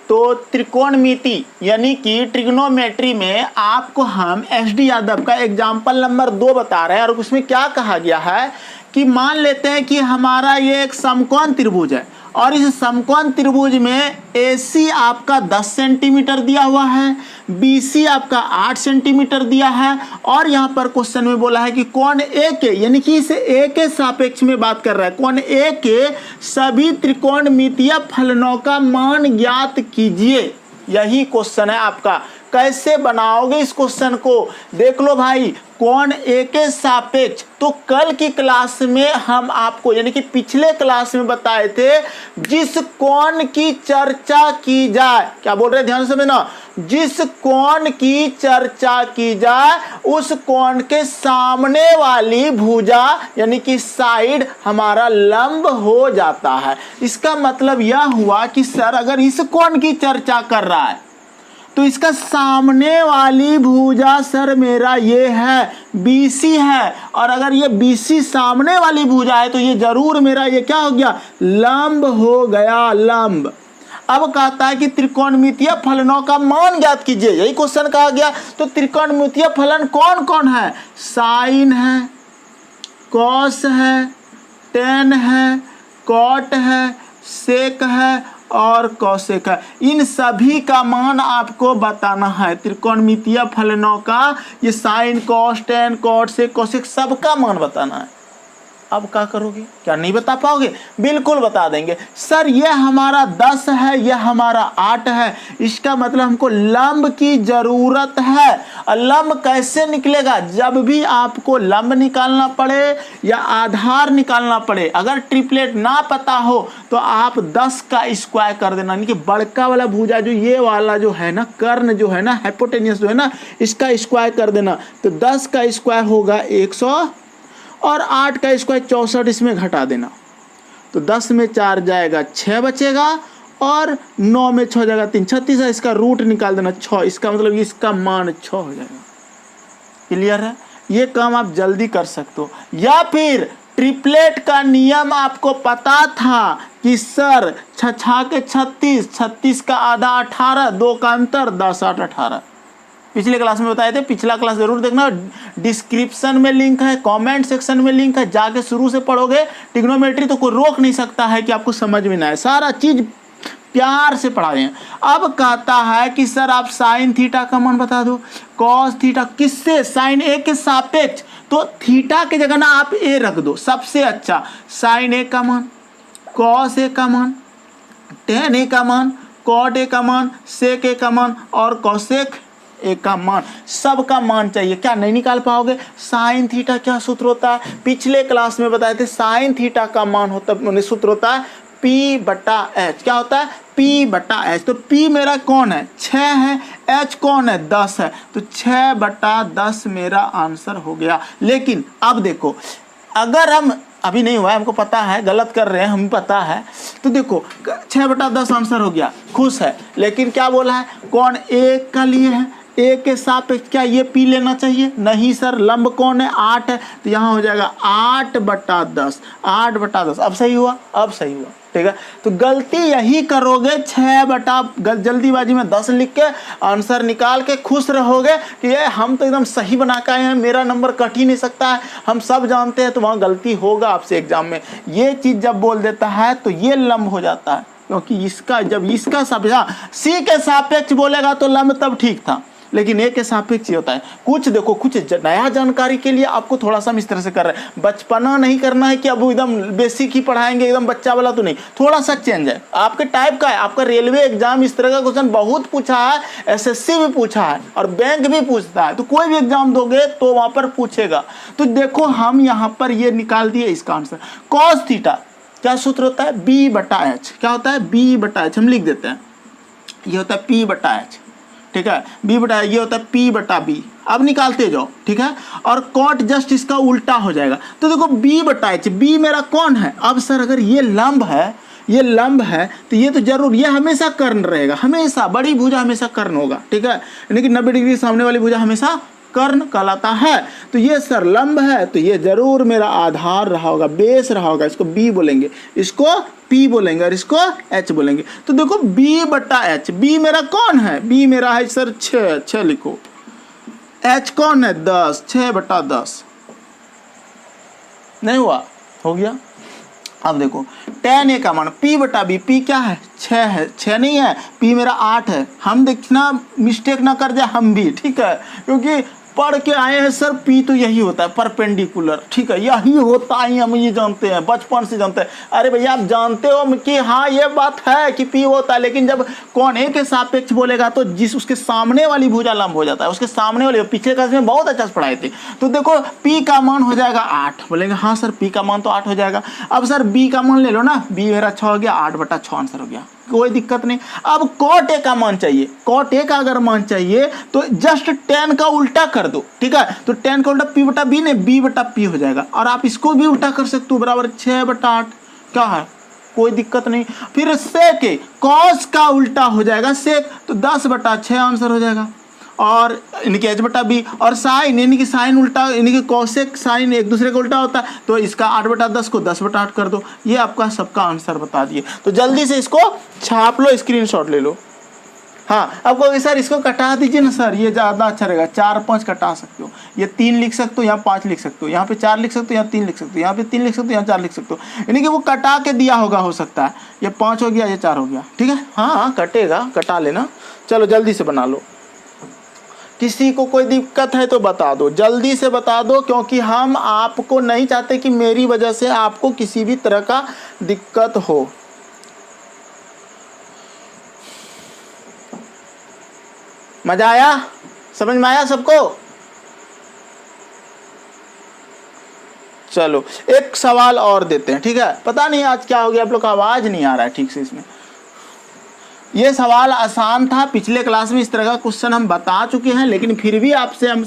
तो त्रिकोणमिति यानी कि ट्रिग्नोमेट्री में आपको हम एसडी यादव का एग्जाम्पल नंबर 2 बता रहे हैं, और उसमें क्या कहा गया है कि मान लेते हैं कि हमारा ये एक समकोण त्रिभुज है, और इस समकोण त्रिभुज में AC आपका 10 सेंटीमीटर दिया हुआ है, BC आपका 8 सेंटीमीटर दिया है, और यहाँ पर क्वेश्चन में बोला है कि कोण A के, यानी कि इस A के सापेक्ष में बात कर रहा है, कोण A के सभी त्रिकोणमितीय फलनों का मान ज्ञात कीजिए। यही क्वेश्चन है आपका। कैसे बनाओगे इस क्वेश्चन को, देख लो भाई। कोण A के सापेक्ष, तो कल की क्लास में हम आपको यानी कि पिछले क्लास में बताए थे, जिस कोण की चर्चा की जाए, क्या बोल रहे हैं ध्यान से समझना, जिस कोण की चर्चा की जाए उस कोण के सामने वाली भुजा यानी कि साइड हमारा लंब हो जाता है। इसका मतलब यह हुआ कि सर अगर इस कोण की चर्चा कर रहा है तो इसका सामने वाली भुजा सर मेरा ये है BC है, और अगर ये BC सामने वाली भुजा है तो ये जरूर मेरा ये क्या हो गया, लंब हो गया, लंब। अब कहता है कि त्रिकोणमितीय फलनों का मान ज्ञात कीजिए, यही क्वेश्चन कहा गया। तो त्रिकोणमितीय फलन कौन कौन है, साइन है, कॉस है, टेन है, कॉट है, सेक है और कौसेक है। इन सभी का मान आपको बताना है। त्रिकोणमितीय फलनों का ये साइन, कॉस, टेन, कॉट, सेक, कौसेक सबका मान बताना है। अब क्या करोगे, क्या नहीं बता पाओगे, बिल्कुल बता देंगे। सर ये हमारा 10 है, ये हमारा 8 है, इसका मतलब हमको लंब की जरूरत है। और लंब कैसे निकलेगा, जब भी आपको लंब निकालना पड़े या आधार निकालना पड़े, अगर ट्रिपलेट ना पता हो तो आप 10 का स्क्वायर कर देना, यानी कि बड़का वाला भुजा जो ये वाला जो है ना, कर्ण जो है ना, हाइपोटेनियस जो है ना, इसका स्क्वायर कर देना। तो 10 का स्क्वायर होगा 100 और 8 का स्क्वायर 64, इसमें घटा देना। तो 10 में 4 जाएगा 6 बचेगा, और 9 में 6 जाएगा 3, 36 है। इसका रूट निकाल देना 6, इसका मतलब इसका मान 6 हो जाएगा। क्लियर है, ये काम आप जल्दी कर सकते हो। या फिर ट्रिपलेट का नियम आपको पता था कि सर 6 के 36, 36 का आधा 18, 2 का अंतर 10, 8, 18। पिछले क्लास में बताए थे, पिछला क्लास जरूर देखना, डिस्क्रिप्शन में लिंक है, कमेंट सेक्शन में लिंक है, जाके शुरू से पढ़ोगे। ट्रिग्नोमेट्री तो कोई रोक नहीं सकता है कि आपको समझ में ना आए, सारा चीज प्यार से पढ़ा रहे हैं। अब कहता है कि सर आप साइन थीटा का मान बता दो, कॉस थीटा, किससे, साइन A के सापेक्ष। तो थीटा की जगह ना आप A रख दो, सबसे अच्छा। साइन A का मान, कॉस A का मान, टेन A का मान, कॉट A का मान, सेक A का मान और कौसेक A का मान, सबका मान चाहिए। क्या नहीं निकाल पाओगे, साइन थीटा क्या सूत्र होता है, पिछले क्लास में बताए थे। साइन थीटा का मान होता सूत्र होता है P/H। क्या होता है, P/H। तो P मेरा कौन है, 6 है, H कौन है, 10 है, तो 6/10 मेरा आंसर हो गया। लेकिन अब देखो, अगर हम अभी नहीं हुआ है, हमको पता है गलत कर रहे हैं, हमें पता है। तो देखो 6/10 आंसर हो गया, खुश है। लेकिन क्या बोला है, कौन A का लिए है, A के सापेक्ष क्या ये P लेना चाहिए, नहीं सर, लंब कौन है, 8 है, तो यहाँ हो जाएगा 8/10, 8/10। अब सही हुआ, अब सही हुआ, ठीक है। तो गलती यही करोगे, 6 जल्दीबाजी में 10 लिख के आंसर निकाल के खुश रहोगे कि ये हम तो एकदम सही बना के आए हैं, मेरा नंबर कट ही नहीं सकता है, हम सब जानते हैं। तो वहाँ गलती होगा आपसे एग्जाम में। ये चीज़ जब बोल देता है तो ये लंब हो जाता है, क्योंकि इसका जब इसका C के सापेक्ष बोलेगा तो लंब तब ठीक था, लेकिन A के सापेक्ष ही होता है। कुछ देखो, कुछ नया जानकारी के लिए आपको थोड़ा सा हम इस तरह से कर रहे हैं। बचपना नहीं करना है कि अब एकदम बेसिक ही पढ़ाएंगे, एकदम बच्चा वाला तो नहीं, थोड़ा सा चेंज है। आपके टाइप का है, आपका रेलवे एग्जाम इस तरह का क्वेश्चन बहुत पूछा है, SSC भी पूछा है और बैंक भी पूछता है। तो कोई भी एग्जाम दोगे तो वहाँ पर पूछेगा। तो देखो हम यहाँ पर ये निकाल दिए इसका आंसर। कॉस थीटा क्या सूत्र होता है, B/H। क्या होता है, B/H, हम लिख देते हैं, ये होता है P/H, ठीक है। B/H ये होता है P/B। अब निकालते जाओ, ठीक है। और कॉट जस्ट इसका उल्टा हो जाएगा। तो देखो B/H, B मेरा कौन है। अब सर अगर ये लंब है, ये लंब है, तो ये तो जरूर, ये हमेशा कर्ण रहेगा, हमेशा बड़ी भुजा हमेशा कर्ण होगा, ठीक है। यानी कि 90 डिग्री सामने वाली भुजा हमेशा कर्ण कहलाता है। तो ये सर लंब है, तो ये जरूर मेरा आधार रहा होगा, बेस रहा होगा। इसको बी बोलेंगे, इसको पी बोलेंगे और इसको एच बोलेंगे। तो देखो बी बटा एच, बी मेरा कौन है, बी मेरा है सर 6, 6 लिखो। एच कौन है 10, 6 बटा 10। नहीं हुआ, हो गया। अब देखो tan a का मान p बटा b, p क्या है 6 है, 6 नहीं है, p मेरा 8 है। हम देखना मिस्टेक ना कर जाए हम भी, ठीक है, क्योंकि पढ़ के आए हैं सर p तो यही होता है परपेंडिकुलर, ठीक है, यही होता है, हम ये जानते हैं, बचपन से जानते हैं। अरे भैया आप जानते हो कि हाँ ये बात है कि p होता है, लेकिन जब कौन a के सापेक्ष बोलेगा तो जिस उसके सामने वाली भुजा लंब हो जाता है, उसके सामने वाले। पिछले क्लास में बहुत अच्छा से पढ़ाए थे। तो देखो p का मान हो जाएगा 8, बोलेंगे हाँ सर p का मान तो 8 हो जाएगा। अब सर b का मान ले लो ना, b मेरा 6 हो गया, 8 बटा 6 आंसर हो गया, कोई दिक्कत नहीं। अब cot a का मान चाहिए, cot a का अगर मान चाहिए तो जस्ट tan का उल्टा कर दो, ठीक है। तो tan का उल्टा p बटा b ने b बटा p हो जाएगा, और आप इसको भी उल्टा कर सकते हो, बराबर 6 बटा 8, क्या है कोई दिक्कत नहीं। फिर sec a, cos का उल्टा हो जाएगा sec, तो 10 बटा 6 आंसर हो जाएगा। और यानी कि h बटा b, और साइन यानी कि साइन उल्टा यानी कि कॉसेक साइन एक दूसरे का उल्टा होता है, तो इसका 8 बटा 10 को 10 बटा 8 कर दो। ये आपका सबका आंसर बता दिए। तो जल्दी से इसको छाप लो, स्क्रीनशॉट ले लो। हाँ अब कहोगे सर इसको कटा दीजिए ना सर, ये ज़्यादा अच्छा रहेगा। 4 5 कटा सकते हो, ये 3 लिख सकते हो, यहाँ 5 लिख सकते हो, यहाँ पे 4 लिख सकते हो, यहाँ 3 लिख सकते हो, यहाँ पे 3 लिख सकते हो, यहाँ 4 लिख सकते हो। यानी कि वो कटा के दिया होगा, हो सकता है ये 5 हो गया, ये 4 हो गया, ठीक है। हाँ कटेगा, कटा लेना। चलो जल्दी से बना लो। किसी को कोई दिक्कत है तो बता दो, जल्दी से बता दो, क्योंकि हम आपको नहीं चाहते कि मेरी वजह से आपको किसी भी तरह का दिक्कत हो। मजा आया, समझ में आया सबको? चलो एक सवाल और देते हैं, ठीक है। पता नहीं आज क्या हो गया, आप लोग का आवाज नहीं आ रहा है ठीक से इसमें। ये सवाल आसान था, पिछले क्लास में इस तरह का क्वेश्चन हम बता चुके हैं, लेकिन फिर भी आपसे हम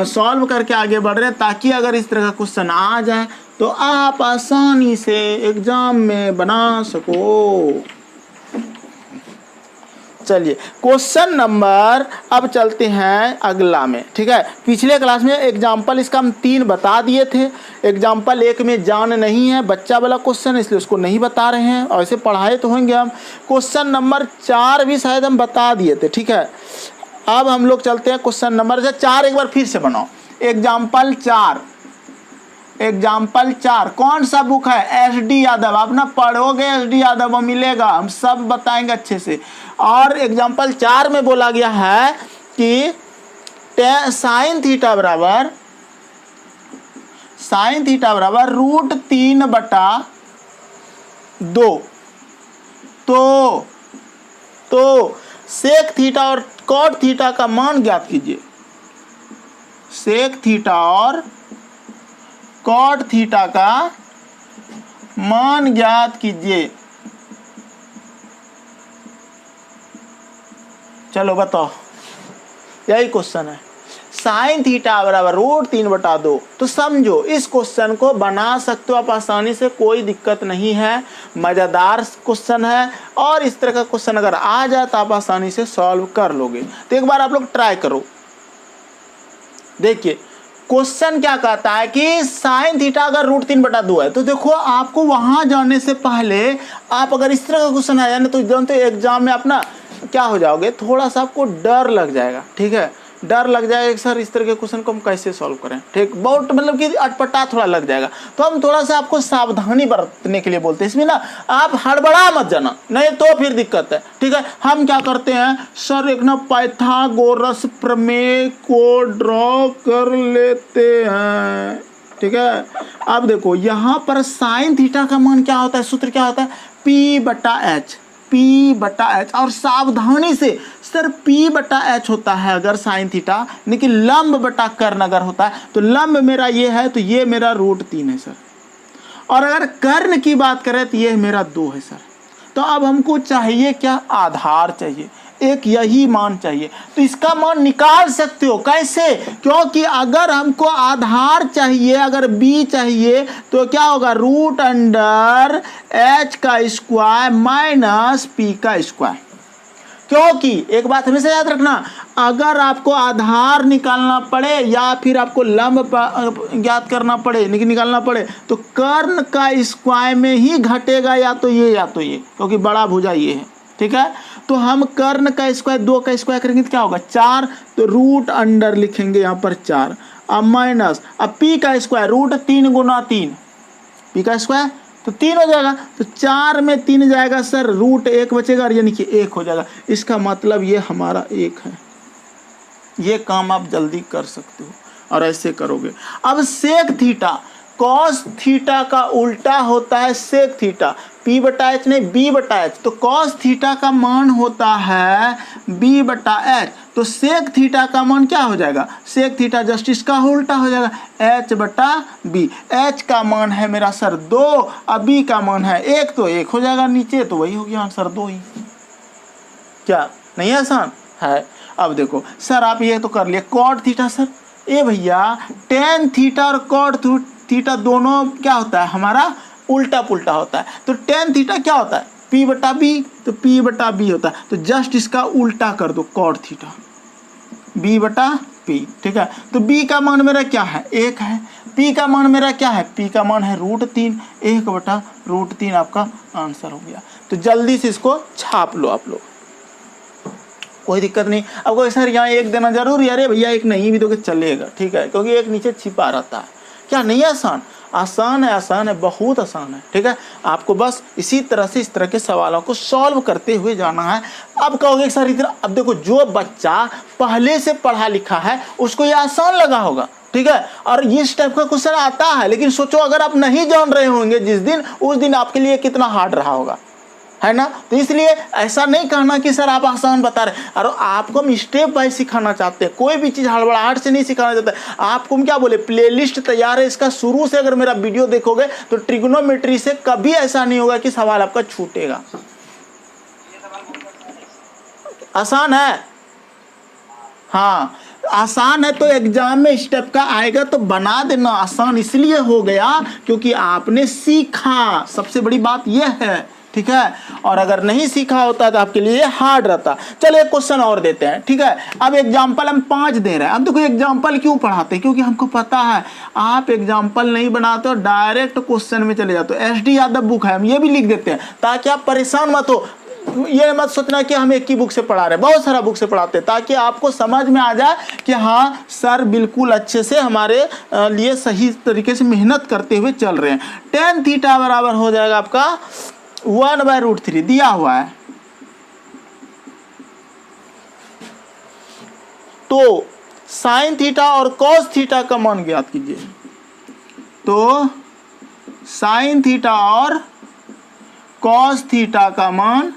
सॉल्व करके आगे बढ़ रहे हैं, ताकि अगर इस तरह का क्वेश्चन आ जाए तो आप आसानी से एग्जाम में बना सको। चलिए क्वेश्चन नंबर, अब चलते हैं अगला में, ठीक है। पिछले क्लास में एग्जाम्पल इसका हम 3 बता दिए थे। एग्जाम्पल 1 में जान नहीं है, बच्चा वाला क्वेश्चन, इसलिए उसको नहीं बता रहे हैं, और ऐसे पढ़ाए तो होंगे हम। क्वेश्चन नंबर 4 भी शायद हम बता दिए थे, ठीक है। अब हम लोग चलते हैं क्वेश्चन नंबर 4, एक बार फिर से बनाओ। एग्जाम्पल 4, एग्जाम्पल 4 कौन सा बुक है? SD यादव। आप ना पढ़ोगे SD यादव में मिलेगा, हम सब बताएंगे अच्छे से। और एग्जाम्पल 4 में बोला गया है कि साइन थीटा बराबर √3 बटा 2। तो सेक थीटा और कॉट थीटा का मान ज्ञात कीजिए। सेक थीटा और कॉट थीटा का मान ज्ञात कीजिए। चलो बताओ, यही क्वेश्चन है। साइन थीटा बराबर √3 बटा 2। तो समझो इस क्वेश्चन को बना सकते हो आप आसानी से, कोई दिक्कत नहीं है, मज़ेदार क्वेश्चन है। और इस तरह का क्वेश्चन अगर आ जाए तो आप आसानी से सॉल्व कर लोगे। तो एक बार आप लोग ट्राई करो। देखिए क्वेश्चन क्या कहता है कि साइन थीटा अगर √3 बटा 2 है, तो देखो आपको वहां जाने से पहले आप अगर इस तरह का क्वेश्चन आ जाए ना, तो जानते हो एग्जाम में आप ना क्या हो जाओगे, थोड़ा सा आपको डर लग जाएगा, ठीक है। डर लग जाएगा सर इस तरह के क्वेश्चन को हम कैसे सॉल्व करें, ठीक, बहुत मतलब कि अटपटा थोड़ा लग जाएगा। तो हम थोड़ा सा आपको सावधानी बरतने के लिए बोलते हैं इसमें ना, आप हड़बड़ा मत जाना, नहीं तो फिर दिक्कत है, ठीक है। हम क्या करते हैं सर, एक ना पाइथागोरस प्रमेय को ड्रॉ कर लेते हैं, ठीक है। अब देखो यहाँ पर साइन थीटा का मान क्या होता है, सूत्र क्या होता है, P बटा H। और सावधानी से सर P बटा H होता है अगर साइन थीटा, यानी कि लंब बटा कर्ण अगर होता है, तो लंब मेरा ये है, तो ये मेरा √3 है सर। और अगर कर्ण की बात करें तो ये मेरा 2 है सर। तो अब हमको चाहिए क्या, आधार चाहिए, एक यही मान चाहिए। तो इसका मान निकाल सकते हो, कैसे, क्योंकि अगर हमको आधार चाहिए, अगर b चाहिए, तो क्या होगा, √h² - p²। क्योंकि एक बात हमेशा याद रखना, अगर आपको आधार निकालना पड़े या फिर आपको लंब ज्ञात करना पड़े, निकालना पड़े, तो कर्ण का स्क्वायर में ही घटेगा या तो ये क्योंकि बड़ा भुजा ये है, ठीक है। तो हम कर्ण का स्क्वायर 2 का स्क्वायर करेंगे तो क्या होगा 4, तो रूट अंडर लिखेंगे यहाँ पर 4, अब माइनस, अब पी का स्क्वायर रूट 3 गुना 3, पी का स्क्वायर तो 3 हो जाएगा, तो 4 में 3 जाएगा सर, रूट 1 बचेगा और यानी कि 1 हो जाएगा। इसका मतलब ये हमारा 1 है। ये काम आप जल्दी कर सकते हो और ऐसे करोगे। अब सेक थीटा, कॉस थीटा का उल्टा होता है सेक थीटा, पी बटा एच नहीं बी बटा एच, तो कॉस थीटा का मान होता है बी बटा एच, तो सेक थीटा का मान क्या हो जाएगा, सेक थीटा जस्ट इसका उल्टा हो जाएगा एच बटा बी। एच का मान है मेरा सर 2, अब बी का मान है 1, तो 1 हो जाएगा नीचे, तो वही हो गया आंसर 2 ही। क्या नहीं है आसान है? अब देखो सर आप ये तो कर लिए कॉट थीटा, सर ए भैया टेन थीटा और कॉट थीटा दोनों क्या होता है हमारा उल्टा पुल्टा होता है, तो टेन थीटा क्या होता है पी बटा बी, तो पी बटा बी होता है, तो जस्ट इसका उल्टा कर दो कॉट थीटा बी बटा पी, ठीक है। तो बी का मान मेरा क्या है 1 है, पी का मान मेरा क्या है, पी का मान है √3, 1 बटा √3 आपका आंसर हो गया। तो जल्दी से इसको छाप लो आप लोग, कोई दिक्कत नहीं। अब कोई सर यहाँ 1 देना जरूरी, अरे भैया 1 नहीं भी तो चलेगा, ठीक है, क्योंकि 1 नीचे छिपा रहता है। क्या नहीं आसान? आसान है, आसान है, बहुत आसान है, ठीक है। आपको बस इसी तरह से इस तरह के सवालों को सॉल्व करते हुए जाना है। अब कहोगे सर इतना, अब देखो जो बच्चा पहले से पढ़ा लिखा है उसको ये आसान लगा होगा, ठीक है, और इस टाइप का क्वेश्चन आता है, लेकिन सोचो अगर आप नहीं जान रहे होंगे जिस दिन, उस दिन आपके लिए कितना हार्ड रहा होगा, है ना। तो इसलिए ऐसा नहीं कहना कि सर आप आसान बता रहे, और आपको हम स्टेप बाय सिखाना चाहते हैं, कोई भी चीज़ हड़बड़ाहट से नहीं सिखाना चाहते। आपको हम क्या बोले, प्लेलिस्ट तैयार है इसका, शुरू से अगर मेरा वीडियो देखोगे तो ट्रिग्नोमेट्री से कभी ऐसा नहीं होगा कि सवाल आपका छूटेगा। आसान है, हाँ आसान है, तो एग्जाम में स्टेप का आएगा तो बना देना। आसान इसलिए हो गया क्योंकि आपने सीखा, सबसे बड़ी बात यह है, ठीक है, और अगर नहीं सीखा होता तो आपके लिए हार्ड रहता। चलो एक क्वेश्चन और देते हैं, ठीक है। अब एग्जाम्पल हम 5 दे रहे हैं। अब देखो एग्जाम्पल क्यों पढ़ाते हैं, क्योंकि हमको पता है आप एग्जाम्पल नहीं बनाते हो, डायरेक्ट क्वेश्चन में चले जाते हो। SD यादव बुक है, हम ये भी लिख देते हैं ताकि आप परेशान मत हो। ये मत सोचना कि हम एक ही बुक से पढ़ा रहे हैं, बहुत सारा बुक से पढ़ाते हैं, ताकि आपको समझ में आ जाए कि हाँ सर बिल्कुल अच्छे से हमारे लिए सही तरीके से मेहनत करते हुए चल रहे हैं। टेन थीटा बराबर हो जाएगा आपका 1/√3 दिया हुआ है, तो साइन थीटा और कॉस थीटा का मान ज्ञात कीजिए। तो साइन थीटा और कॉस थीटा का मान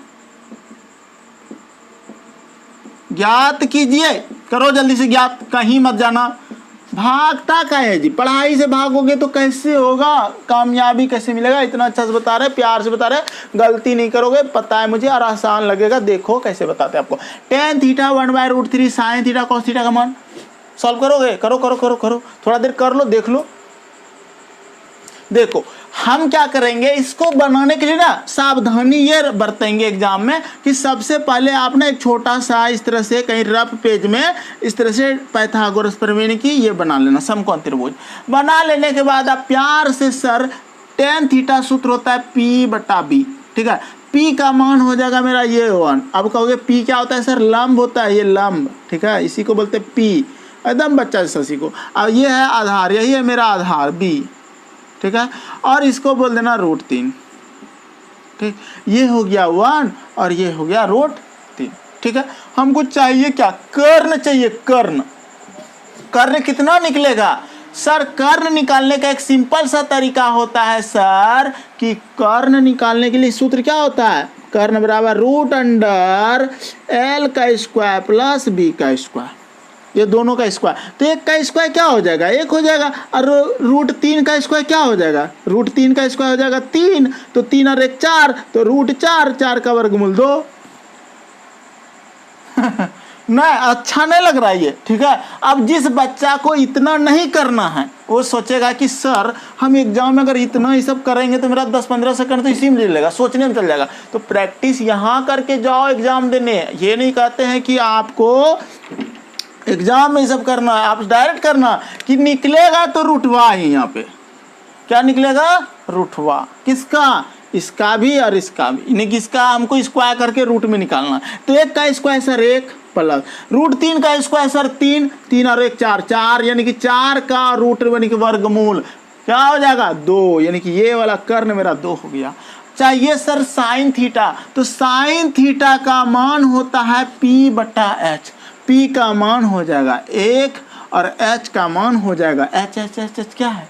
ज्ञात कीजिए। करो जल्दी से ज्ञात, कहीं मत जाना, भागता का है जी, पढ़ाई से भागोगे तो कैसे होगा, कामयाबी कैसे मिलेगा। इतना अच्छा से बता रहे, प्यार से बता रहे, गलती नहीं करोगे, पता है मुझे, और आसान लगेगा। देखो कैसे बताते हैं आपको। Tan theta 1/√3 sine theta cos theta का मान सॉल्व करोगे, करो करो करो करो, थोड़ा देर कर लो, देख लो। देखो हम क्या करेंगे, इसको बनाने के लिए ना सावधानी ये बरतेंगे एग्जाम में कि सबसे पहले आपने एक छोटा सा इस तरह से कहीं रफ पेज में इस तरह से पाइथागोरस प्रमेय की ये बना लेना, समकोण त्रिभुज बना लेने के बाद आप प्यार से सर टेन थीटा सूत्र होता है P बटा B, ठीक है। P का मान हो जाएगा मेरा ये 1। अब कहोगे P क्या होता है सर, लंब होता है, ये लंब, ठीक है, इसी को बोलते हैं P, एकदम बच्चा जैसा सीखो। अब ये है आधार, यही है मेरा आधार B, ठीक है, और इसको बोल देना √3, ठीक। ये हो गया 1 और ये हो गया √3, ठीक है। हमको चाहिए क्या, कर्ण चाहिए, कर्ण। कर्ण कितना निकलेगा सर, कर्ण निकालने का एक सिंपल सा तरीका होता है सर कि कर्ण निकालने के लिए सूत्र क्या होता है, कर्ण बराबर √L का स्क्वायर प्लस B का स्क्वायर, ये दोनों का स्क्वायर। तो एक का स्क्वायर क्या हो जाएगा, 1 हो जाएगा, और √3 का स्क्वायर क्या हो जाएगा, √3 का स्क्वायर हो जाएगा 3, तो 3 और 1 4, तो √4, 4 का वर्गमूल 2। नहीं, अच्छा नहीं लग रहा है ये, ठीक है। अब जिस बच्चा को इतना नहीं करना है वो सोचेगा कि सर हम एग्जाम में अगर इतना ही सब करेंगे तो मेरा 10-15 सेकंड तो इसी में ले लेगा, सोचने में चल जाएगा। तो प्रैक्टिस यहाँ करके जाओ एग्जाम देने। ये नहीं कहते हैं कि आपको एग्जाम में सब करना है, आप डायरेक्ट करना कि निकलेगा तो रुठवा ही। यहाँ पे क्या निकलेगा? रुठवा। किसका? इसका भी और इसका भी, यानी कि इसका हमको स्क्वायर करके रूट में निकालना। तो एक का स्क्वायर सर 1 प्लस रूट 3 का स्क्वायर सर 3, 3 और 1 4, 4 यानी कि 4 का रूट यानी कि वर्गमूल क्या हो जाएगा? 2, यानी कि ये वाला कर्ण मेरा 2 हो गया। चाहिए सर साइन थीटा, तो साइन थीटा का मान होता है p/h। p का मान हो जाएगा 1 और h का मान हो जाएगा h क्या है?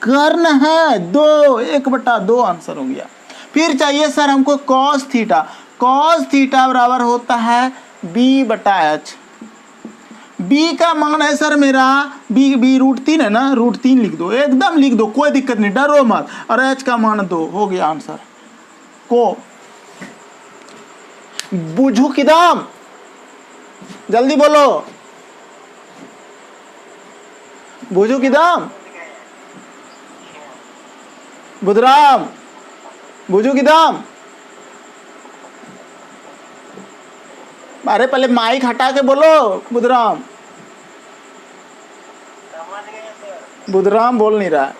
कर्ण है 2, 1/2 आंसर हो गया। फिर चाहिए सर हमको कॉस थीटा, कॉस थीटा बराबर होता है b/h। b का मान है सर मेरा b रूट 3 है ना, रूट 3 लिख दो, एकदम लिख दो, कोई दिक्कत नहीं, डरो मत। और h का मान 2 हो गया आंसर। को बुझू की दाम, जल्दी बोलो, बुझू की दाम, बुधराम, बुझू की दाम। अरे पहले माइक हटा के बोलो बुधराम। बुधराम बोल नहीं रहा।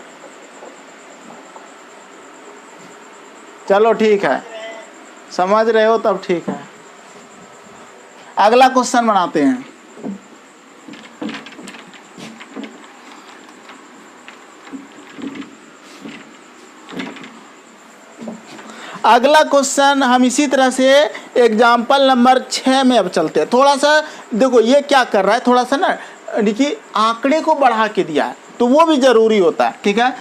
चलो ठीक है, समझ रहे हो तब ठीक है। अगला क्वेश्चन बनाते हैं। अगला क्वेश्चन हम इसी तरह से एग्जाम्पल नंबर 6 में अब चलते हैं। थोड़ा सा देखो ये क्या कर रहा है, थोड़ा सा ना देखिए आंकड़े को बढ़ा के दिया है तो वो भी जरूरी होता है, ठीक है।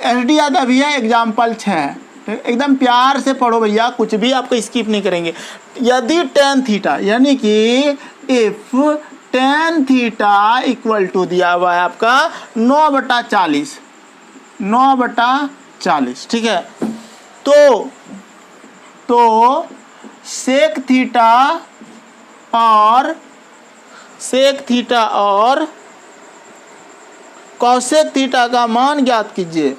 एसडी यादव भैया एग्जाम्पल 6 है, एकदम प्यार से पढ़ो भैया, कुछ भी आपको स्किप नहीं करेंगे। यदि tan थीटा यानी कि if tan theta equal to दिया हुआ है आपका 9/40, 9/40, ठीक है। तो सेक थीटा और कॉसेक थीटा का मान ज्ञात कीजिए।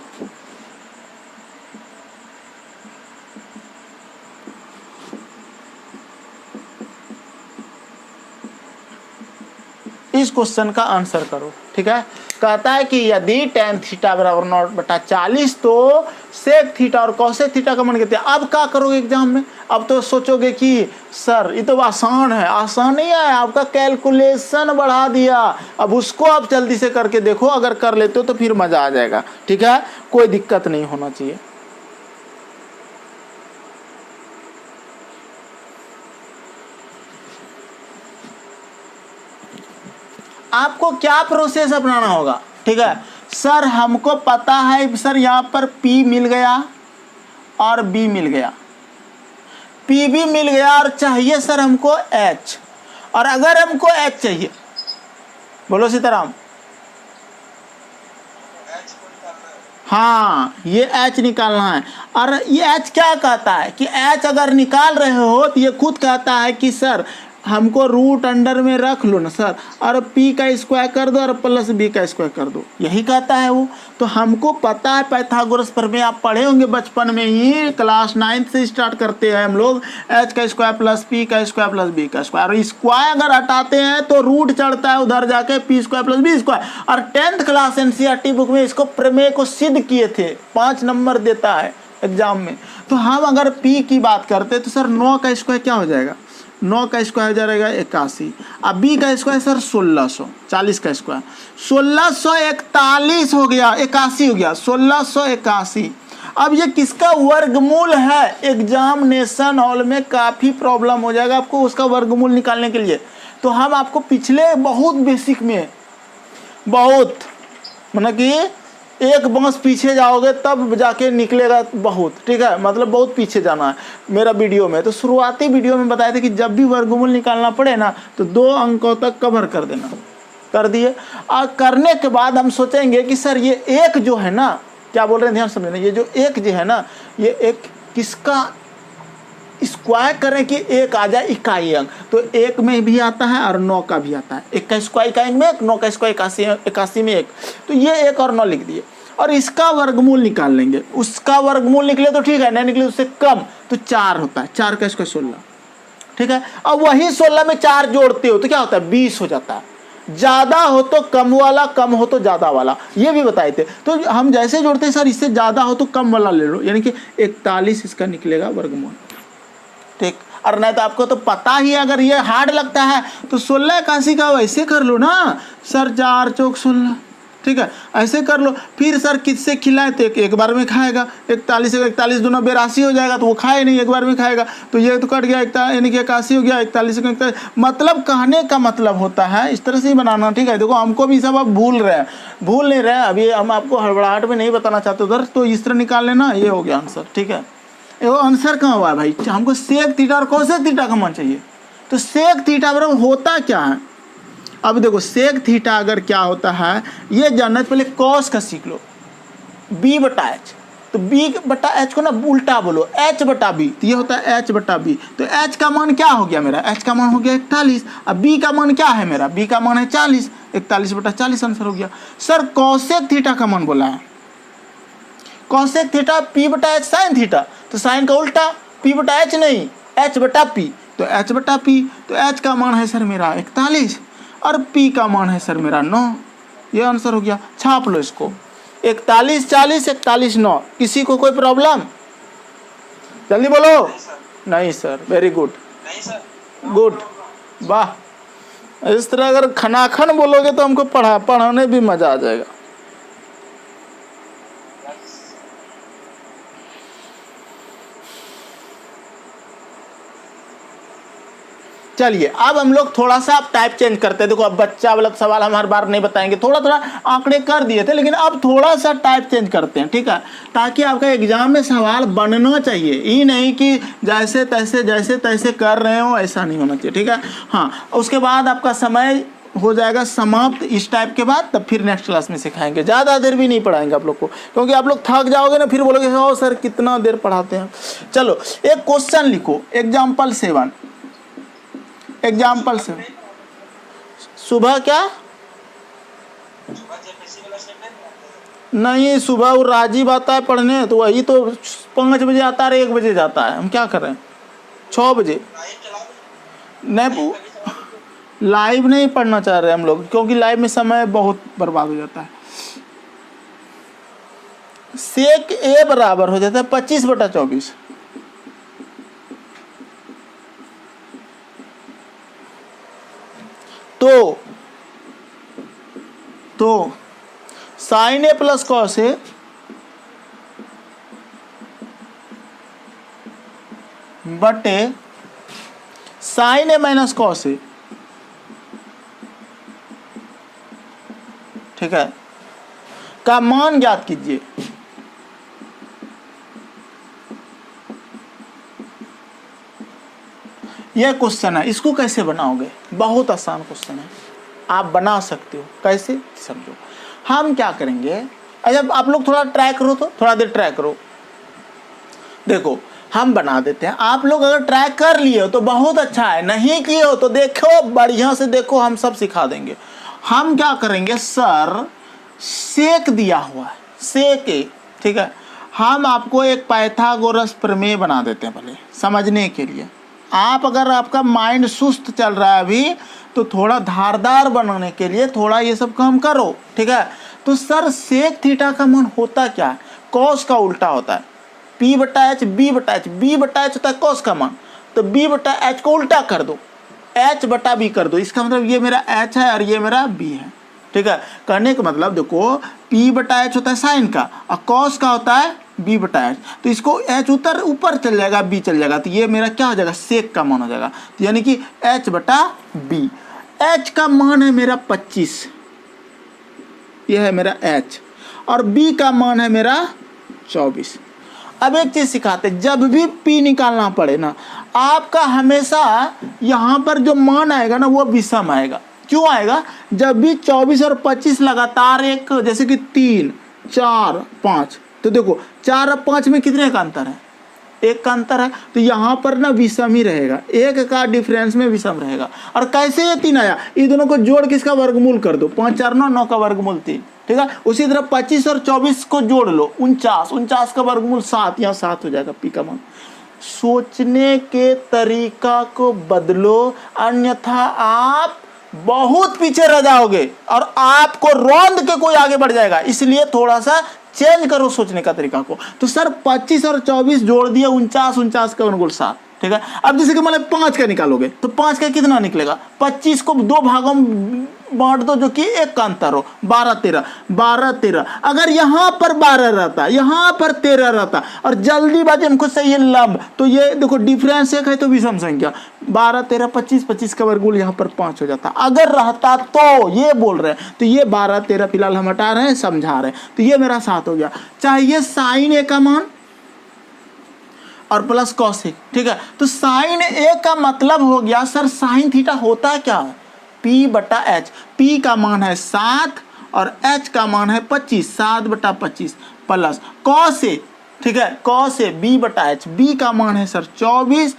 इस क्वेश्चन का आंसर करो, ठीक है। कहता है कि यदि tan थीटा बराबर 9/40 तो सेक थीटा और कॉसेक थीटा का मान कहते हैं। अब क्या करोगे एग्जाम में? अब तो सोचोगे कि सर ये तो आसान है, आसान नहीं है, आपका कैलकुलेशन बढ़ा दिया। अब उसको आप जल्दी से करके देखो, अगर कर लेते हो तो फिर मजा आ जाएगा, ठीक है, कोई दिक्कत नहीं होना चाहिए। आपको क्या प्रोसेस अपनाना होगा, ठीक है। सर हमको पता है सर यहाँ पर P मिल गया और B मिल गया, P भी मिल गया और चाहिए सर हमको H। और अगर हमको H चाहिए, बोलो सीताराम, हाँ ये H निकालना है। और ये H क्या कहता है कि H अगर निकाल रहे हो तो ये खुद कहता है कि सर हमको रूट अंडर में रख लो ना सर, और P का स्क्वायर कर दो और प्लस B का स्क्वायर कर दो, यही कहता है वो। तो हमको पता है पाइथागोरस प्रमेय आप पढ़े होंगे बचपन में ही, क्लास 9 से स्टार्ट करते हैं हम लोग। H का स्क्वायर प्लस P का स्क्वायर प्लस B का स्क्वायर, और स्क्वायर अगर हटाते हैं तो रूट चढ़ता है उधर जाके P square plus B square. और 10th क्लास NCERT बुक में इसको प्रमेय को सिद्ध किए थे, 5 नंबर देता है एग्जाम में। तो हम अगर P की बात करते तो सर 9 का स्क्वायर क्या हो जाएगा? 9 का स्क्वायर हो जाएगा 81। अब B का स्क्वायर सर 1600, 40 का स्क्वायर 1641 हो गया, 81 हो गया, 1681। अब ये किसका वर्गमूल है? एग्जामिनेशन हॉल में काफ़ी प्रॉब्लम हो जाएगा आपको उसका वर्गमूल निकालने के लिए। तो हम आपको पिछले बहुत बेसिक में बहुत मतलब कि एक बांस पीछे जाओगे तब जाके निकलेगा बहुत, ठीक है, मतलब बहुत पीछे जाना है मेरा वीडियो में। तो शुरुआती वीडियो में बताए थे कि जब भी वर्गमूल निकालना पड़े ना तो 2 अंकों तक कवर कर देना, कर दिए। और करने के बाद हम सोचेंगे कि सर ये एक जो है ना, क्या बोल रहे हैं ध्यान समझना, ये जो एक जो है ना, ये एक किसका स्क्वायर करें कि एक आ जाए इकाई अंक, तो एक में भी आता है और 9 का भी आता है। एक का स्क्वायर इकाई में एक, 9 का स्क्वायर 81 में एक, तो ये 1 और 9 लिख दिए। और इसका वर्गमूल निकाल लेंगे, उसका वर्गमूल निकले तो ठीक है, नहीं निकले उससे कम तो 4 होता है, 4 का स्क्वायर 16, ठीक है। अब वही 16 में 4 जोड़ते हो तो क्या होता है, 20 हो जाता है। ज़्यादा हो तो कम वाला, कम हो तो ज़्यादा वाला, ये भी बताए थे। तो हम जैसे जोड़ते हैं सर, इससे ज़्यादा हो तो कम वाला ले लो, यानी कि 41 इसका निकलेगा वर्गमूल, ठीक। और नहीं तो आपको तो पता ही है, अगर ये हार्ड लगता है तो 16 81 का वैसे कर लो ना सर, 4 चौक 16, ठीक है, ऐसे कर लो। फिर सर किससे खिलाए तो एक बार में खाएगा, 41 41 दोनों 82 हो जाएगा, तो वो खाए नहीं, एक बार में खाएगा, तो ये तो कट गया, यानी कि 81 हो गया, 41 का 41। मतलब कहने का मतलब होता है इस तरह से ही बनाना, ठीक है। देखो हमको भी सब अब भूल नहीं रहे, अभी हम आपको हड़बड़ाहट में नहीं बताना चाहते उधर, तो इस तरह निकाल लेना, ये हो गया आंसर, ठीक है। वो आंसर कहाँ हुआ है भाई, हमको सेक थीटा और कोसेक थीटा का मान चाहिए। तो सेक थीटा बराबर होता क्या है, अब देखो सेक थीटा अगर क्या होता है ये जानना, पहले कॉस का सीख लो, b बटा एच, तो b बटा एच को ना उल्टा बोलो, h बटा b, तो ये होता है h बटा b। तो h का मान क्या हो गया मेरा, h का मान हो गया 41, अब b का मान क्या है मेरा, b का मान है 40, 41 बटा 40 आंसर हो गया। सर कॉसेक थीटा का मान बोला है, कॉसेक थीटा p बटा एच साइन थीटा, तो साइन का उल्टा p बटा एच नहीं, h बटा p, तो h बटा p, तो h का मान है सर मेरा 41 और p का मान है सर मेरा 9, ये आंसर हो गया। छाप लो इसको, 41 40 41 9, किसी को कोई प्रॉब्लम, जल्दी बोलो। नहीं सर, वेरी गुड, गुड, वाह। इस तरह अगर खनाखन बोलोगे तो हमको पढ़ाने भी मजा आ जाएगा। चलिए अब हम लोग थोड़ा सा अब टाइप चेंज करते हैं। देखो अब बच्चा वाला सवाल हम हर बार नहीं बताएंगे, थोड़ा थोड़ा आंकड़े कर दिए थे, लेकिन अब थोड़ा सा टाइप चेंज करते हैं, ठीक है, ताकि आपका एग्जाम में सवाल बनना चाहिए, ये नहीं कि जैसे तैसे कर रहे हो, ऐसा नहीं होना चाहिए, ठीक है। हाँ, उसके बाद आपका समय हो जाएगा समाप्त इस टाइप के बाद, तब फिर नेक्स्ट क्लास में सिखाएंगे, ज़्यादा देर भी नहीं पढ़ाएंगे आप लोग को, क्योंकि आप लोग थक जाओगे ना, फिर बोलोगे ओ सर कितना देर पढ़ाते हैं। चलो एक क्वेश्चन लिखो, एग्जाम्पल 7, एग्जाम्पल से सुबह क्या नहीं, सुबह वो राजीव आता है पढ़ने, तो वही तो 5 बजे आता है, 1 बजे जाता है, हम क्या करें 6 बजे नहीं, लाइव नहीं पढ़ना चाह रहे हम लोग, क्योंकि लाइव में समय बहुत बर्बाद हो जाता है। सेक ए बराबर हो जाता है 25 बटा 24, तो sign A plus cos A बटे sign A minus cos A, ठीक है, का मान ज्ञात कीजिए। यह क्वेश्चन है, इसको कैसे बनाओगे, बहुत आसान क्वेश्चन है, आप बना सकते हो, कैसे समझो। हम क्या करेंगे, जब आप लोग थोड़ा ट्राई करो, तो थोड़ा देर ट्राई करो, देखो हम बना देते हैं, आप लोग अगर ट्राई कर लिए हो तो बहुत अच्छा है, नहीं किए हो तो देखो बढ़िया से देखो, हम सब सिखा देंगे। हम क्या करेंगे, सर सेक दिया हुआ है, सेक ए, ठीक है, हम आपको एक पाइथागोरस प्रमेय बना देते हैं पहले समझने के लिए। आप अगर आपका माइंड सुस्त चल रहा है अभी, तो थोड़ा धारदार बनाने के लिए थोड़ा ये सब काम करो, ठीक है। तो सर सेक थीटा का मान होता क्या है, कॉस का उल्टा होता है, p बटा एच, b बटा एच, b बटा एच होता है कॉस का मान, तो b बटा एच को उल्टा कर दो, h बटा b कर दो, इसका मतलब ये मेरा h है और ये मेरा b है, ठीक है। कहने का मतलब देखो p बटा एच होता है साइन का, और कॉस का होता है b बटा एच, तो इसको h ऊपर चल जाएगा, b चल जाएगा, तो ये मेरा क्या हो जाएगा, सेक का मान हो जाएगा, तो यानी कि h बटा b। h का मान है मेरा 25, यह है मेरा h, और b का मान है मेरा 24। अब एक चीज़ सिखाते, जब भी p निकालना पड़े ना, आपका हमेशा यहाँ पर जो मान आएगा ना वो विषम आएगा। क्यों आएगा, जब भी 24 और 25 लगातार एक, जैसे कि 3 4 5, तो देखो 4 और 5 में कितने का अंतर है, एक का अंतर है, तो यहाँ पर ना विषम ही रहेगा, एक का डिफरेंस में विषम रहेगा। और कैसे ये 3 आया, ये दोनों को जोड़ के इसका वर्गमूल कर दो, 5 4 9, 9 का वर्गमूल 3, ठीक है। उसी तरह 25 और 24 को जोड़ लो, 49, 49 का वर्गमूल 7, यहाँ 7 हो जाएगा पी का मान। सोचने के तरीका को बदलो, अन्यथा आप बहुत पीछे रह जाओगे और आपको रौंद के कोई आगे बढ़ जाएगा। इसलिए थोड़ा सा चेंज करो सोचने का तरीका को। तो सर 25 और 24 जोड़ दिए 49, 49 का वर्गमूल 7, ठीक है। अब जैसे कि मतलब 5 का निकालोगे तो 5 का कितना निकलेगा, 25 को 2 भागों में बांट दो जो कि 1 का अंतर हो, 12 13, 12 13। अगर यहाँ पर 12 रहता, यहाँ पर 13 रहता और जल्दीबाजी हमको चाहिए लंब, तो ये देखो डिफरेंस 1 है तो विषम संख्या, 12 13 25, 25 का वर्गमूल यहाँ पर 5 हो जाता। अगर रहता तो ये बोल रहे हैं, तो ये 12 13 फिलहाल हम हटा रहे हैं, समझा रहे हैं, तो ये मेरा 7 हो गया। चाहिए साइन ए का मान और प्लस कॉसिक, ठीक है। तो साइन ए का मतलब हो गया सर साइन थीटा होता है क्या, P बटा एच। P का मान है 7 और H का मान है 25, 7 बटा 25 प्लस कॉस ए, ठीक है, कॉस ए B बटा एच। B का मान है सर 24,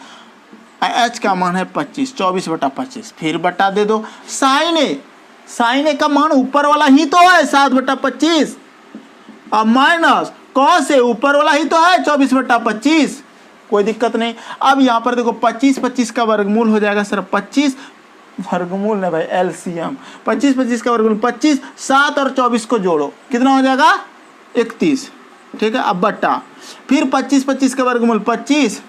H का मान है 25, 24 बटा 25, फिर बटा दे दो। साइन ए का मान ऊपर वाला ही तो है 7 बटा 25 और माइनस कॉस ए ऊपर वाला ही तो है 24 बटा 25, कोई दिक्कत नहीं। अब यहाँ पर देखो 25 25 का वर्गमूल हो जाएगा सर 25, वर्गमूल ना भाई एलसीएम, 25 25 का वर्गमूल 25, 7 और 24 को जोड़ो कितना हो जाएगा 31, ठीक है। अब बटा फिर 25 25 का वर्गमूल 25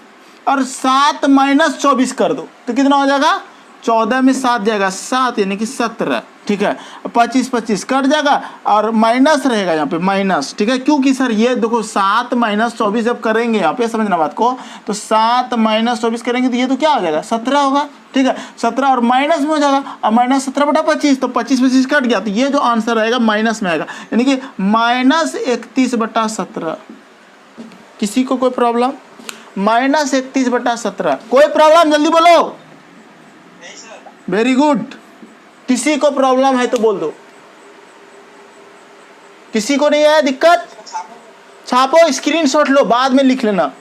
और 7 माइनस 24 कर दो तो कितना हो जाएगा, 14 में 7 जाएगा 7 यानी कि 17, ठीक है। 25 25 कट जाएगा और माइनस रहेगा यहाँ पे माइनस, ठीक है, क्योंकि सर ये देखो 7 माइनस 24 जब करेंगे यहाँ पे समझना बात को, तो 7 माइनस 24 करेंगे तो ये तो क्या हो जाएगा 17 होगा, ठीक है। 17 और माइनस में हो जाएगा और माइनस 17 बटा 25, तो 25 25 कट गया, तो ये जो आंसर आएगा माइनस में आएगा, यानी कि माइनस 31 बटा 17। किसी को कोई प्रॉब्लम, माइनस 31 बटा 17, कोई प्रॉब्लम जल्दी बोलो, वेरी गुड। किसी को प्रॉब्लम है तो बोल दो, किसी को नहीं है दिक्कत, छापो, स्क्रीनशॉट लो, बाद में लिख लेना,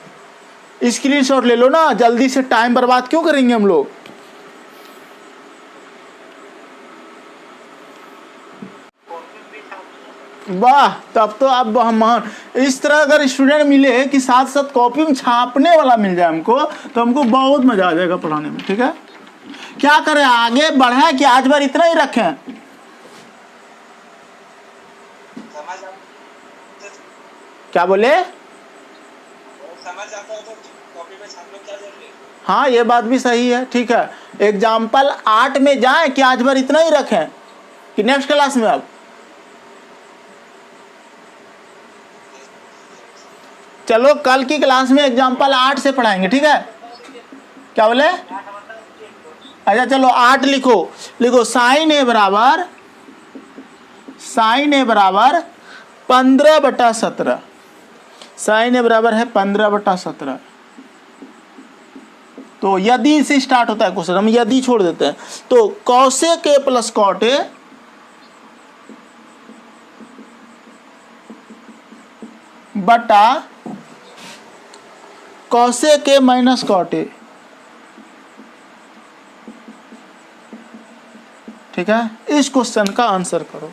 स्क्रीनशॉट ले लो ना, जल्दी से टाइम बर्बाद क्यों करेंगे हम लोग। वाह, तब तो आप महान। इस तरह अगर स्टूडेंट मिले कि साथ साथ कॉपी में छापने वाला मिल जाए हमको, तो हमको बहुत मजा आ जाएगा पढ़ाने में, ठीक है। क्या करें, आगे बढ़े कि आज बार इतना ही रखें, क्या बोले, हाँ ये बात भी सही है, ठीक है। एग्जाम्पल 8 में जाए कि आज बार इतना ही रखें कि नेक्स्ट क्लास में, अब चलो कल की क्लास में एग्जाम्पल 8 से पढ़ाएंगे, ठीक है। क्या बोले, अच्छा चलो 8 लिखो, लिखो साइन ए बराबर 15 बटा 17, साइन ए बराबर है 15 बटा 17। तो यदि से स्टार्ट होता है क्वेश्चन, हम यदि छोड़ देते हैं, तो cosec A plus cot A बटा cosec A minus cot A, ठीक है। इस क्वेश्चन का आंसर करो।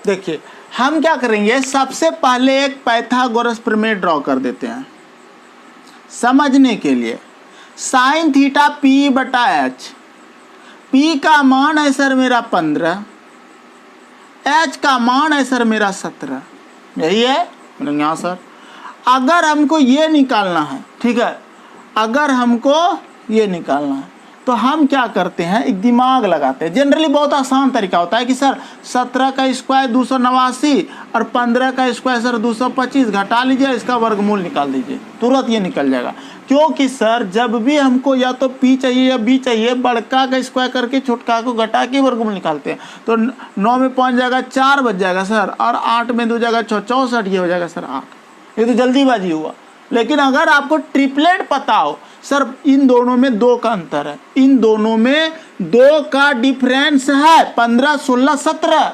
देखिए हम क्या करेंगे, सबसे पहले एक पाइथागोरस प्रमेय ड्रॉ कर देते हैं समझने के लिए। साइन थीटा P बटा एच, P का मान है सर मेरा 15, H का मान है सर मेरा 17, यही है यहाँ सर। अगर हमको ये निकालना है, ठीक है, अगर हमको ये निकालना है तो हम क्या करते हैं, एक दिमाग लगाते हैं। जनरली बहुत आसान तरीका होता है कि सर 17 का स्क्वायर 289 और 15 का स्क्वायर सर 225, घटा लीजिए, इसका वर्गमूल निकाल दीजिए, तुरंत ये निकल जाएगा। क्योंकि सर जब भी हमको या तो P चाहिए या B चाहिए, बड़का का स्क्वायर करके छोटका को घटा के वर्गमूल निकालते हैं। तो 9 में 5 जाएगा 4 बच जाएगा सर, और 8 में 2 जाएगा 6, 64, ये हो जाएगा सर 8। ये तो जल्दीबाजी हुआ। लेकिन अगर आपको ट्रिपलेट पता हो, सर इन दोनों में 2 का अंतर है, इन दोनों में 2 का डिफरेंस है, 15, 16, 17,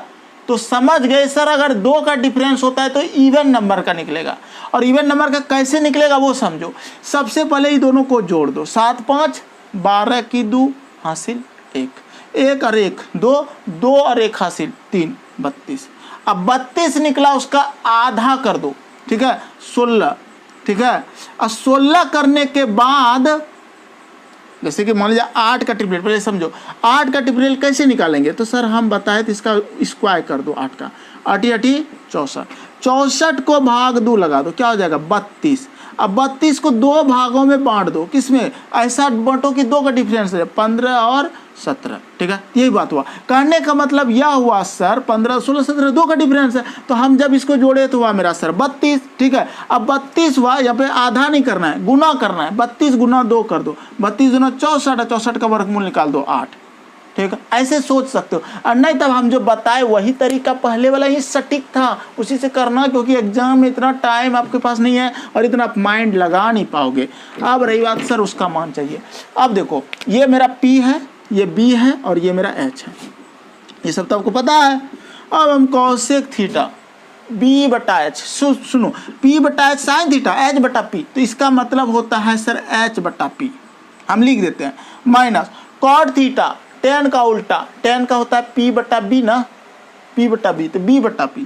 तो समझ गए सर अगर 2 का डिफरेंस होता है तो इवन नंबर का निकलेगा। और इवन नंबर का कैसे निकलेगा वो समझो। सबसे पहले ये दोनों को जोड़ दो, 7 5 12 की 2 हासिल 1, 1 और 1 2, 2 और 1 हासिल 3, 32। अब 32 निकला, उसका आधा कर दो, ठीक है, 16, ठीक है। और 16 करने के बाद जैसे कि मान लीजिए 8 का ट्रिपलेट, पहले समझो 8 का ट्रिपलेट कैसे निकालेंगे, तो सर हम बताए तो इसका स्क्वायर कर दो 8 का, 8 8 64, 64 को भाग 2 लगा दो, क्या हो जाएगा 32। अब 32 को 2 भागों में बांट दो, किसमें, ऐसा बांटो कि 2 का डिफरेंस है, 15 और 17, ठीक है। यही बात हुआ। कहने का मतलब यह हुआ सर 15 16 17 2 का डिफरेंस है, तो हम जब इसको जोड़े तो हुआ मेरा सर 32, ठीक है। अब 32 हुआ, यहाँ पे आधा नहीं करना है, गुना करना है, 32 गुना 2 कर दो, 32 गुना 64, 64 का वर्गमूल निकाल दो 8, ठीक है। ऐसे सोच सकते हो। और नहीं तब हम जो बताए वही तरीका पहले वाला ही सटीक था, उसी से करना, क्योंकि एग्जाम में इतना टाइम आपके पास नहीं है और इतना आप माइंड लगा नहीं पाओगे। अब रही बात सर उसका मान चाहिए। अब देखो ये मेरा P है, ये B है और ये मेरा H है, ये सब तो आपको पता है। अब हम कॉसेक थीटा B बटा H, सुनो P बटा H साइन थीटा H बटा P, तो इसका मतलब होता है सर H बटा P, हम लिख देते हैं, माइनस कॉट थीटा tan का उल्टा, tan का होता है P बटा B ना, P बटा B, तो B बटा P।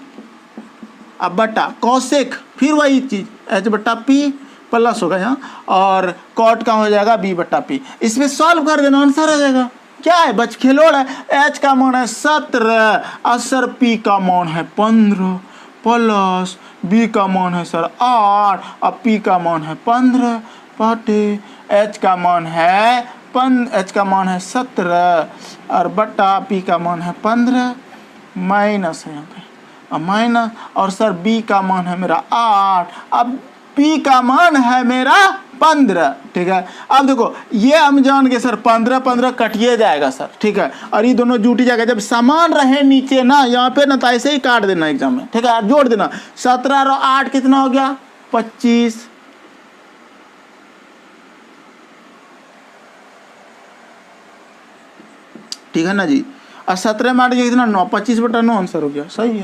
अब बटा कॉसेक, फिर वही चीज H बटा P प्लस होगा यहाँ, और कॉट का हो जाएगा B बटा P। इसमें सॉल्व कर देना, आंसर आ जाएगा। क्या है, बच खिलोड़ है। H का मान है 17 और सर P का मान है 15 प्लस B का मान है सर 8 और P का मान है 15 बटे H का मान है H का मान है 17 और बटा P का मान है 15, माइनस है यहाँ पे, अब माइनस, और सर B का मान है मेरा 8, अब P का मान है मेरा 15, ठीक है। अब देखो ये हम जान गए सर 15 15 कटिए जाएगा सर, ठीक है, और ये दोनों जुटी जाएगा। जब समान रहे नीचे ना यहाँ पे ना, तो ऐसे ही काट देना एग्जाम में, ठीक है, जोड़ देना। 17 और 8 कितना हो गया 25, ठीक है ना जी। और 17 में 8 कितना 9, 25 बटा 9 आंसर हो गया, सही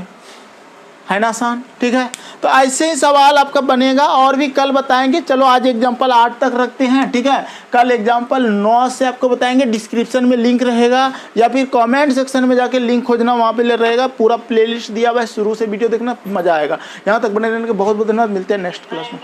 है ना आसान, ठीक है। तो ऐसे ही सवाल आपका बनेगा और भी कल बताएंगे। चलो आज एग्जाम्पल 8 तक रखते हैं, ठीक है। कल एग्जाम्पल 9 से आपको बताएंगे, डिस्क्रिप्शन में लिंक रहेगा या फिर कमेंट सेक्शन में जाके लिंक खोजना, वहाँ पे रहेगा, पूरा प्लेलिस्ट दिया हुआ है, शुरू से वीडियो देखना, मजा आएगा। यहाँ तक बने रहने के बहुत बहुत धन्यवाद, मिलते हैं नेक्स्ट क्लास में।